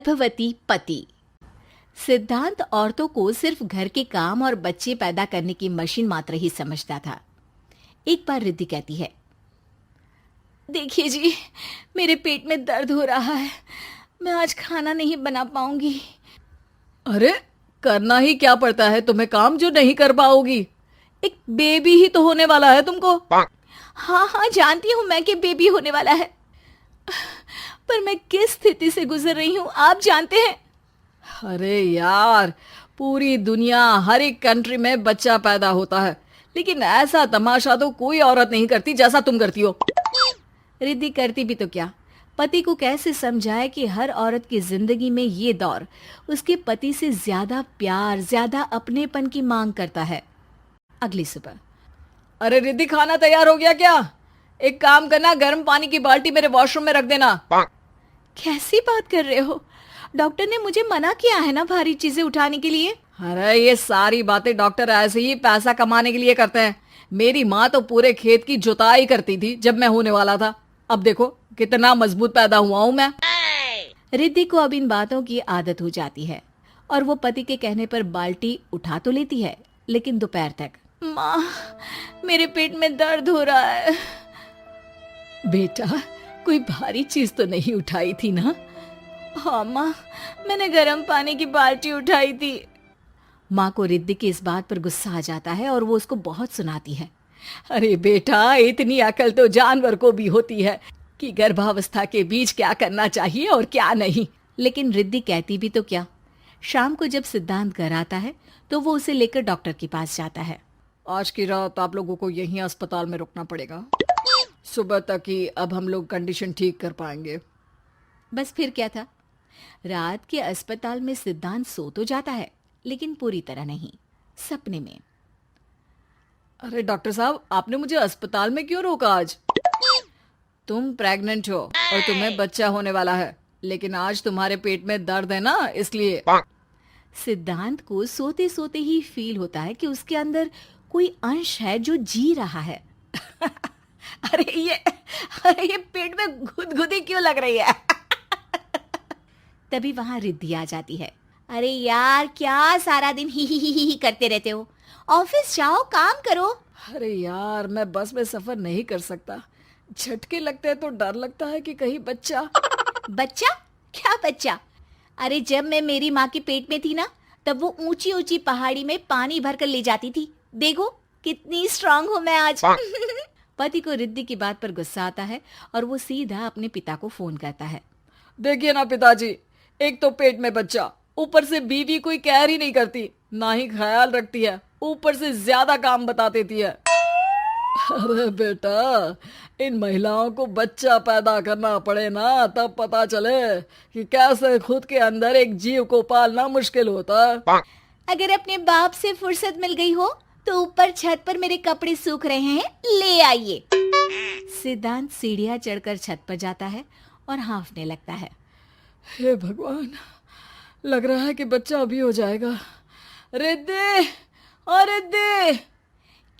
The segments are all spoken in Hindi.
गर्भवती पति। सिद्धांत औरतों को सिर्फ घर के काम और बच्चे पैदा करने की मशीन मात्र ही समझता था। एक बार रिद्धि कहती है, देखिए जी, मेरे पेट में दर्द हो रहा है, मैं आज खाना नहीं बना पाऊंगी। अरे करना ही क्या पड़ता है तुम्हें काम जो नहीं कर पाओगी? एक बेबी ही तो होने वाला है तुमको। हाँ हाँ, जानती हूँ मैं कि बेबी होने वाला है, पर मैं किस स्थिति से गुजर रही हूँ आप जानते हैं। अरे यार, पूरी दुनिया हर एक कंट्री में बच्चा पैदा होता है, लेकिन ऐसा तमाशा तो कोई औरत नहीं करती जैसा तुम करती हो। रिद्धि करती भी तो क्या, पति को कैसे समझाए कि हर औरत की जिंदगी में ये दौर उसके पति से ज्यादा प्यार, ज्यादा अपनेपन की मांग करता है। अगली सुबह, अरे रिद्धि, खाना तैयार हो गया क्या? एक काम करना, गर्म पानी की बाल्टी मेरे वॉशरूम में रख देना। कैसी बात कर रहे हो? डॉक्टर ने मुझे मना किया है ना भारी चीजें उठाने के लिए। अरे ये सारी बातें डॉक्टर ऐसे ही पैसा कमाने के लिए करते हैं। मेरी माँ तो पूरे खेत की जुताई करती थी जब मैं होने वाला था। अब देखो कितना मजबूत पैदा हुआ हूँ मैं। रिद्धि को अब इन बातों की आदत हो जाती है और वो पति के कहने पर बाल्टी उठा तो लेती है, लेकिन दोपहर तक। माँ, मेरे पेट में दर्द हो रहा है। बेटा, कोई भारी चीज तो नहीं उठाई थी ना? हाँ माँ, मैंने गर्म पानी की बाल्टी उठाई थी। माँ को रिद्धि की इस बात पर गुस्सा आ जाता है और वो उसको बहुत सुनाती है। अरे बेटा, इतनी अकल तो जानवर को भी होती है कि गर्भावस्था के बीच क्या करना चाहिए और क्या नहीं। लेकिन रिद्धि कहती भी तो क्या। शाम को जब सिद्धांत घर आता है तो वो उसे लेकर डॉक्टर के पास जाता है। आज की रात आप लोगों को यहीं अस्पताल में रुकना पड़ेगा, सुबह तक ही अब हम लोग कंडीशन ठीक कर पाएंगे। बस फिर क्या था, रात के अस्पताल में सिद्धांत सो तो जाता है, लेकिन पूरी तरह नहीं, सपने में। अरे डॉक्टर साहब, आपने मुझे अस्पताल में क्यों रोका आज? तुम प्रेग्नेंट हो और तुम्हें बच्चा होने वाला है, लेकिन आज तुम्हारे पेट में दर्द है ना, इसलिए। सिद्धांत को सोते सोते ही फील होता है कि उसके अंदर कोई अंश है जो जी रहा है। अरे ये पेट में गुदगुदी क्यों लग रही है? तभी वहां रिद्धि आ जाती है। अरे यार, क्या सारा दिन ही करते रहते हो? ऑफिस जाओ, काम करो। अरे यार, मैं बस में सफर नहीं कर सकता। झटके लगते हैं तो डर लगता है कि कहीं बच्चा। बच्चा? क्या बच्चा? अरे जब मैं मेरी माँ के पेट में थी ना, तब वो ऊंची ऊंची पहाड़ी में पानी भरकर ले जाती थी। देखो कितनी स्ट्रांग हूँ मैं आज। पति को रिद्धि की बात पर गुस्सा आता है और वो सीधा अपने पिता को फोन करता है। देखिए ना पिताजी, एक तो पेट में बच्चा, ऊपर से बीवी कोई केयर ही नहीं करती, ना ही ख्याल रखती है, ऊपर से ज्यादा काम बता देती है। अरे बेटा, इन महिलाओं को बच्चा पैदा करना पड़े ना, तब पता चले कि कैसे खुद के अंदर एक जीव को पालना मुश्किल होता है। अगर अपने बाप से फुर्सत मिल गई हो तो ऊपर छत पर मेरे कपड़े सूख रहे हैं, ले आइए। सिद्धांत सीढ़ियां चढ़कर छत पर जाता है और हाँफने लगता है। हे भगवान, लग रहा है कि बच्चा अभी हो जाएगा। रिद्धि, ओ रिद्धि!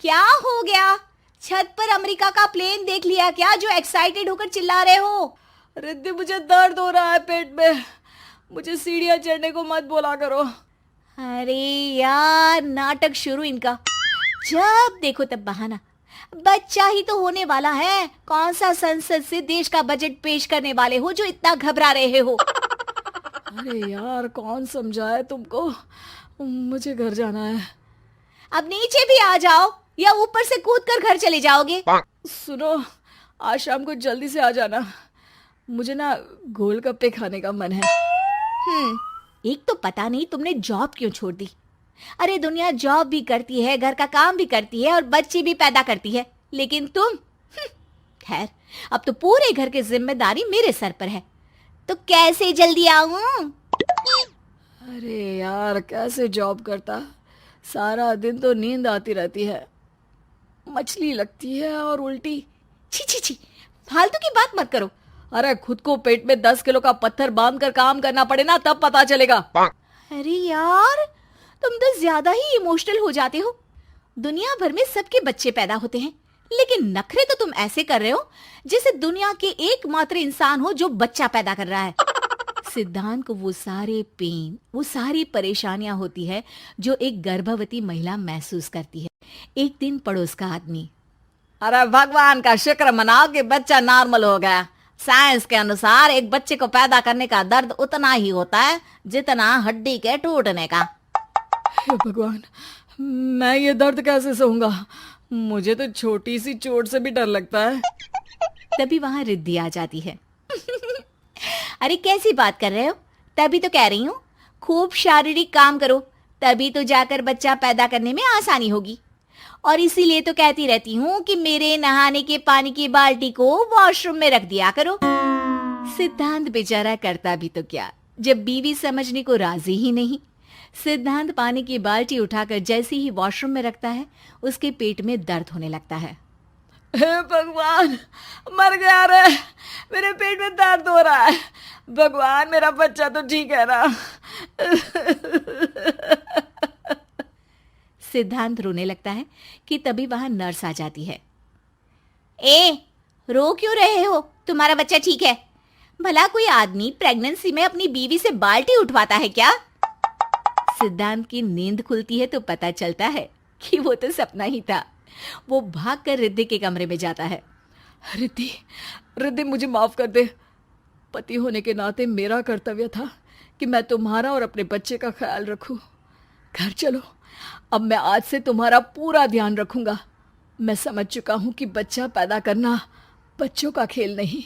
क्या हो गया? छत पर अमेरिका का प्लेन देख लिया क्या जो एक्साइटेड होकर चिल्ला रहे हो? रिद्धि, मुझे दर्द हो रहा है पेट में, मुझे सीढ़ियां चढ़ने को मत बोला करो। अरे यार, नाटक शुरू इनका। जब देखो तब बहाना। बच्चा ही तो होने वाला है, कौन सा संसद से देश का बजट पेश करने वाले हो जो इतना घबरा रहे हो? अरे यार, कौन समझाए तुमको, मुझे घर जाना है। अब नीचे भी आ जाओ या ऊपर से कूद कर घर चले जाओगे? सुनो, आज शाम को जल्दी से आ जाना, मुझे ना गोलगप्पे खाने का मन है। एक तो पता नहीं तुमने जॉब क्यों छोड़ दी। अरे दुनिया जॉब भी करती है, घर का काम भी करती है और बच्चे भी पैदा करती है, लेकिन तुम खैर, अब तो पूरे घर की जिम्मेदारी मेरे सर पर है, तो कैसे जल्दी आऊं? अरे यार, कैसे जॉब करता, सारा दिन तो नींद आती रहती है, मछली लगती है और उल्टी। छी छी छी, फालतू की बात मत करो। अरे खुद को पेट में 10 किलो का पत्थर बांध कर काम करना पड़े ना, तब पता चलेगा। अरे यार, तुम तो ज्यादा ही इमोशनल हो जाते हो। दुनिया भर में सबके बच्चे पैदा होते हैं, लेकिन नखरे तो तुम ऐसे कर रहे हो जैसे दुनिया के एकमात्र इंसान हो जो बच्चा पैदा कर रहा है। सिद्धांत को वो सारे पेन, वो सारी परेशानियां होती है जो एक गर्भवती महिला महसूस करती है। एक दिन पड़ोस का आदमी, अरे भगवान का शुक्र मनाओ कि बच्चा नॉर्मल हो गया। साइंस के अनुसार एक बच्चे को पैदा करने का दर्द उतना ही होता है जितना हड्डी के टूटने का। हे भगवान, मैं ये दर्द कैसे सहूंगा? मुझे तो छोटी सी चोट से भी डर लगता है। तभी वहां रिद्धि आ जाती है। अरे कैसी बात कर रहे हो? तभी तो कह रही हूँ, खूब शारीरिक काम करो, तभी तो जाकर बच्चा पैदा करने में आसानी होगी। और इसीलिए तो कहती रहती हूँ कि मेरे नहाने के पानी की बाल्टी को वॉशरूम में रख दिया करो। सिद्धांत बेचारा करता भी तो क्या, जब बीवी समझने को राजी ही नहीं। सिद्धांत पानी की बाल्टी उठाकर जैसे ही वॉशरूम में रखता है, उसके पेट में दर्द होने लगता है। हे भगवान, मर गया रे, मेरे पेट में दर्द हो रहा है। भगवान, मेरा बच्चा तो ठीक है ना? सिद्धांत रोने लगता है कि तभी वहां नर्स आ जाती है। ए, रो क्यों रहे हो? तुम्हारा बच्चा ठीक है। भला कोई आदमी प्रेगनेंसी में अपनी बीवी से बाल्टी उठवाता है क्या? सिद्धांत की नींद खुलती है तो पता चलता है कि वो तो सपना ही था। वो भागकर रिद्धि के कमरे में जाता है। रिद्धि, रिद्धि, मुझे माफ कर दे। पति होने के नाते मेरा कर्तव्य था कि मैं तुम्हारा और अपने बच्चे का ख्याल रखूं। घर चलो, अब मैं आज से तुम्हारा पूरा ध्यान रखूंगा। मैं समझ चुका हूं कि बच्चा पैदा करना बच्चों का खेल नहीं।